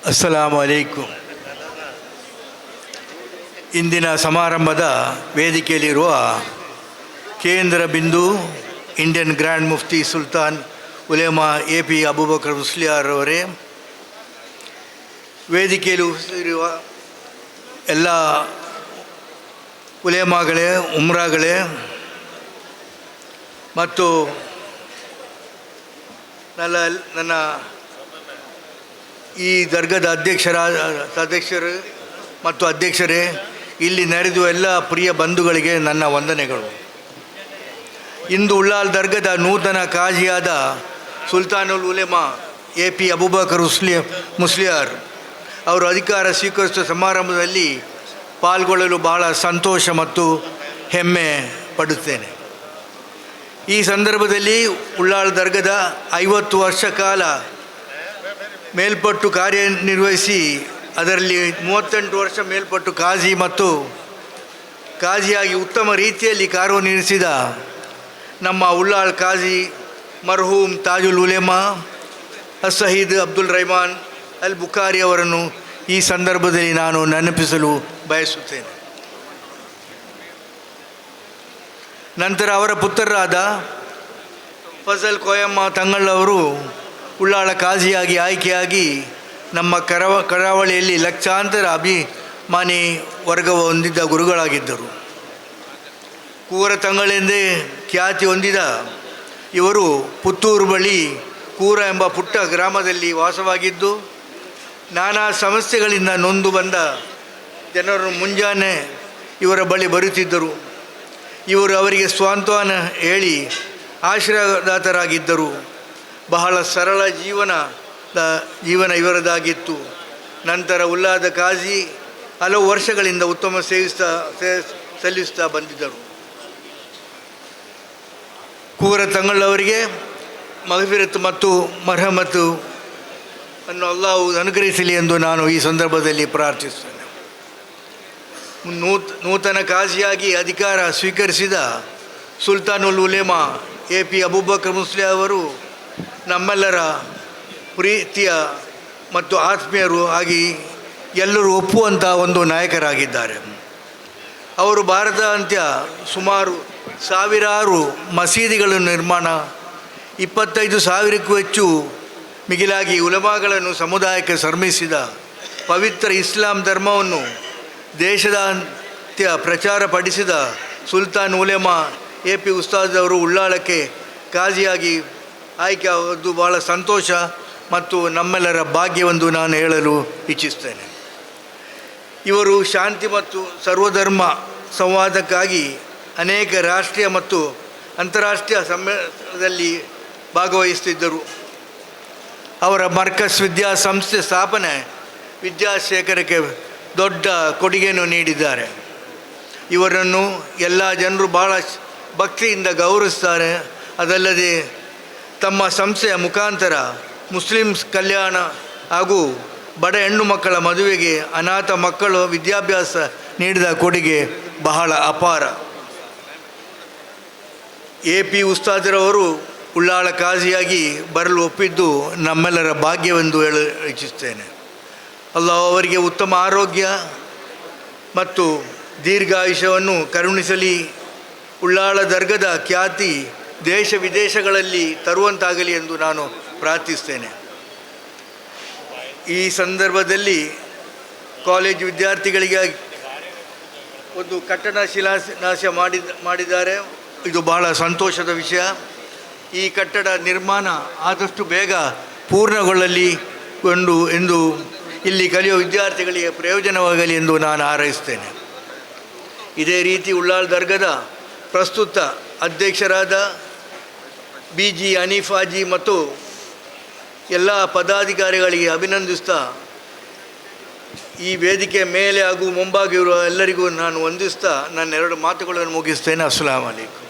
ಅಸ್ಸಲಾಮು ಅಲೈಕುಂ. ಇಂದಿನ ಸಮಾರಂಭದ ವೇದಿಕೆಯಲ್ಲಿರುವ ಕೇಂದ್ರ ಬಿಂದು Indian grand Mufti Sultan ulema AP Abubakar Musliyar ಅವರೇ, ವೇದಿಕೆಯಲ್ಲಿ ಇರುವ ಎಲ್ಲ ಉಲೇಮಾಗಳೇ, ಉಮ್ರಾಗಳೇ ಮತ್ತು ನನ್ನ ಈ ದರ್ಗಾದ ಅಧ್ಯಕ್ಷರು ಮತ್ತು ಅಧ್ಯಕ್ಷರೇ, ಇಲ್ಲಿ ನೆರೆದು ಎಲ್ಲ ಪ್ರಿಯ ಬಂಧುಗಳಿಗೆ ನನ್ನ ವಂದನೆಗಳು. ಇಂದು ಉಳ್ಳಾಲ್ ದರ್ಗಾದ ನೂತನ ಕಾಜಿಯಾದ ಸುಲ್ತಾನುಲ್ ಉಲೇಮಾ AP ಅಬೂಬಕರ್ ಮುಸ್ಲಿಯಾರ್ ಅವರು ಅಧಿಕಾರ ಸ್ವೀಕರಿಸುವ ಸಮಾರಂಭದಲ್ಲಿ ಪಾಲ್ಗೊಳ್ಳಲು ಬಹಳ ಸಂತೋಷ ಮತ್ತು ಹೆಮ್ಮೆ ಪಡುತ್ತೇನೆ. ಈ ಸಂದರ್ಭದಲ್ಲಿ ಉಳ್ಳಾಲ್ ದರ್ಗಾದ 50 ವರ್ಷ ಕಾಲ ಮೇಲ್ಪಟ್ಟು ಕಾರ್ಯನಿರ್ವಹಿಸಿ ಅದರಲ್ಲಿ 38 ವರ್ಷ ಮೇಲ್ಪಟ್ಟು ಕಾಜಿಯಾಗಿ ಉತ್ತಮ ರೀತಿಯಲ್ಲಿ ಕಾರ್ಯನಿರ್ವಹಿಸಿದ ನಮ್ಮ ಉಳ್ಳಾಳ್ ಕಾಜಿ ಮರ್ಹೂಮ್ ತಾಜುಲ್ ಉಲೇಮಾ ಅಸ್ಸಹೀದ್ ಅಬ್ದುಲ್ ರಹಮಾನ್ ಅಲ್ ಬುಖಾರಿ ಅವರನ್ನು ಈ ಸಂದರ್ಭದಲ್ಲಿ ನಾನು ನೆನಪಿಸಲು ಬಯಸುತ್ತೇನೆ. ನಂತರ ಅವರ ಪುತ್ರರಾದ ಫಜಲ್ ಕೋಯಮ್ಮ ತಂಗಳವರು ಉಳ್ಳಾಳ ಕಾಜಿಯಾಗಿ ಆಯ್ಕೆಯಾಗಿ ನಮ್ಮ ಕರಾವಳಿಯಲ್ಲಿ ಲಕ್ಷಾಂತರ ಅಭಿಮಾನಿ ವರ್ಗವ ಹೊಂದಿದ್ದ ಗುರುಗಳಾಗಿದ್ದರು. ಕೂರ ತಂಗಳೆಂದೇ ಖ್ಯಾತಿ ಹೊಂದಿದ ಇವರು ಪುತ್ತೂರು ಬಳಿ ಕೂರ ಎಂಬ ಪುಟ್ಟ ಗ್ರಾಮದಲ್ಲಿ ವಾಸವಾಗಿದ್ದು, ನಾನಾ ಸಮಸ್ಯೆಗಳಿಂದ ನೊಂದು ಬಂದ ಜನರು ಮುಂಜಾನೆ ಇವರ ಬಳಿ ಬರುತ್ತಿದ್ದರು. ಇವರು ಅವರಿಗೆ ಸ್ವಾಂತನ ಹೇಳಿ ಆಶ್ರಯದಾತರಾಗಿದ್ದರು. ಬಹಳ ಸರಳ ಜೀವನ ಇವರದಾಗಿತ್ತು. ನಂತರ ಉಲ್ಲಾದ ಕಾಜಿ ಹಲವು ವರ್ಷಗಳಿಂದ ಉತ್ತಮ ಸಲ್ಲಿಸ್ತಾ ಬಂದಿದ್ದರು. ಕೂರ ತಂಗಳವರಿಗೆ ಮಗಫಿರತ್ ಮತ್ತು ಮರ್ಹಮತ್ ಅನ್ನು ಅಲ್ಲಾಹು ಅನುಗ್ರಹಿಸಲಿ ಎಂದು ನಾನು ಈ ಸಂದರ್ಭದಲ್ಲಿ ಪ್ರಾರ್ಥಿಸುತ್ತೇನೆ. ನೂತನ ಕಾಜಿಯಾಗಿ ಅಧಿಕಾರ ಸ್ವೀಕರಿಸಿದ ಸುಲ್ತಾನುಲ್ ಉಲೇಮಾ AP ಅಬೂಬಕರ್ ಮುಸ್ಲಿಯಾರ್ ಅವರು ನಮ್ಮೆಲ್ಲರ ಪ್ರೀತಿಯ ಮತ್ತು ಆತ್ಮೀಯರು ಆಗಿ ಎಲ್ಲರೂ ಒಪ್ಪುವಂಥ ಒಂದು ನಾಯಕರಾಗಿದ್ದಾರೆ. ಅವರು ಭಾರತಾದ್ಯಂತ ಸುಮಾರು ಸಾವಿರಾರು ಮಸೀದಿಗಳ ನಿರ್ಮಾಣ, 25,000ಕ್ಕೂ ಹೆಚ್ಚು ಮಿಗಿಲಾಗಿ ಉಲಮಾಗಳನ್ನು ಸಮುದಾಯಕ್ಕೆ ಶ್ರಮಿಸಿದ ಪವಿತ್ರ ಇಸ್ಲಾಂ ಧರ್ಮವನ್ನು ದೇಶದಾದ್ಯಂತ ಪ್ರಚಾರಪಡಿಸಿದ ಸುಲ್ತಾನ್ ಉಲೇಮಾ AP ಉಸ್ತಾದ್ ಅವರು ಉಳ್ಳಾಳಕ್ಕೆ ಕಾಜಿಯಾಗಿ ಆಯ್ಕೆ ಆಗೋದು ಭಾಳ ಸಂತೋಷ ಮತ್ತು ನಮ್ಮೆಲ್ಲರ ಭಾಗ್ಯವೆಂದು ನಾನು ಹೇಳಲು ಇಚ್ಛಿಸ್ತೇನೆ. ಇವರು ಶಾಂತಿ ಮತ್ತು ಸರ್ವಧರ್ಮ ಸಂವಾದಕ್ಕಾಗಿ ಅನೇಕ ರಾಷ್ಟ್ರೀಯ ಮತ್ತು ಅಂತಾರಾಷ್ಟ್ರೀಯ ಸಮ್ಮೇಳನದಲ್ಲಿ ಭಾಗವಹಿಸುತ್ತಿದ್ದರು. ಅವರ ಮರ್ಕಸ್ ವಿದ್ಯಾಸಂಸ್ಥೆ ಸ್ಥಾಪನೆ ವಿದ್ಯಾಶೇಖರಕ್ಕೆ ದೊಡ್ಡ ಕೊಡುಗೆಯನ್ನು ನೀಡಿದ್ದಾರೆ. ಇವರನ್ನು ಎಲ್ಲ ಜನರು ಭಾಳ ಭಕ್ತಿಯಿಂದ ಗೌರವಿಸ್ತಾರೆ. ಅದಲ್ಲದೆ ತಮ್ಮ ಸಂಸ್ಥೆಯ ಮುಖಾಂತರ ಮುಸ್ಲಿಮ್ಸ್ ಕಲ್ಯಾಣ ಹಾಗೂ ಬಡ ಹೆಣ್ಣು ಮಕ್ಕಳ ಮದುವೆಗೆ, ಅನಾಥ ಮಕ್ಕಳು ವಿದ್ಯಾಭ್ಯಾಸ ನೀಡಿದ ಕೊಡುಗೆ ಬಹಳ ಅಪಾರ. AP ಉಸ್ತಾದರವರು ಉಳ್ಳಾಳ ಕಾಜಿಯಾಗಿ ಬರಲು ಒಪ್ಪಿದ್ದು ನಮ್ಮೆಲ್ಲರ ಭಾಗ್ಯವೆಂದು ಇಚ್ಛಿಸ್ತೇನೆ. ಅಲ್ಲಾಹ್ ಅವರಿಗೆ ಉತ್ತಮ ಆರೋಗ್ಯ ಮತ್ತು ದೀರ್ಘಾಯುಷ್ಯವನ್ನು ಕರುಣಿಸಲಿ. ಉಳ್ಳಾಳ ದರ್ಗಾದ ಖ್ಯಾತಿ ದೇಶ ವಿದೇಶಗಳಲ್ಲಿ ತರುವಂತಾಗಲಿ ಎಂದು ನಾನು ಪ್ರಾರ್ಥಿಸ್ತೇನೆ. ಈ ಸಂದರ್ಭದಲ್ಲಿ ಕಾಲೇಜು ವಿದ್ಯಾರ್ಥಿಗಳಿಗೆ ಒಂದು ಕಟ್ಟಡ ಶಿಲಾನ್ಯಾಸ ಮಾಡಿದ್ದಾರೆ. ಇದು ಬಹಳ ಸಂತೋಷದ ವಿಷಯ. ಈ ಕಟ್ಟಡ ನಿರ್ಮಾಣ ಆದಷ್ಟು ಬೇಗ ಪೂರ್ಣಗೊಳ್ಳಲಿ ಎಂದು ಇಲ್ಲಿ ಕಲಿಯುವ ವಿದ್ಯಾರ್ಥಿಗಳಿಗೆ ಪ್ರಯೋಜನವಾಗಲಿ ಎಂದು ನಾನು ಹಾರೈಸ್ತೇನೆ. ಇದೇ ರೀತಿ ಉಳ್ಳಾಲ್ ದರ್ಗಾದ ಪ್ರಸ್ತುತ ಅಧ್ಯಕ್ಷರಾದ BG ಹನೀಫಾಜಿ ಮತ್ತು ಎಲ್ಲ ಪದಾಧಿಕಾರಿಗಳಿಗೆ ಅಭಿನಂದಿಸ್ತಾ ಈ ವೇದಿಕೆ ಮೇಲೆ ಹಾಗೂ ಮುಂಭಾಗಿರುವ ಎಲ್ಲರಿಗೂ ನಾನು ವಂದಿಸ್ತಾ ನನ್ನ 2 ಮಾತುಗಳನ್ನು ಮುಗಿಸ್ತೇನೆ. ಅಸ್ಸಲಾಮು ಅಲೈಕುಂ.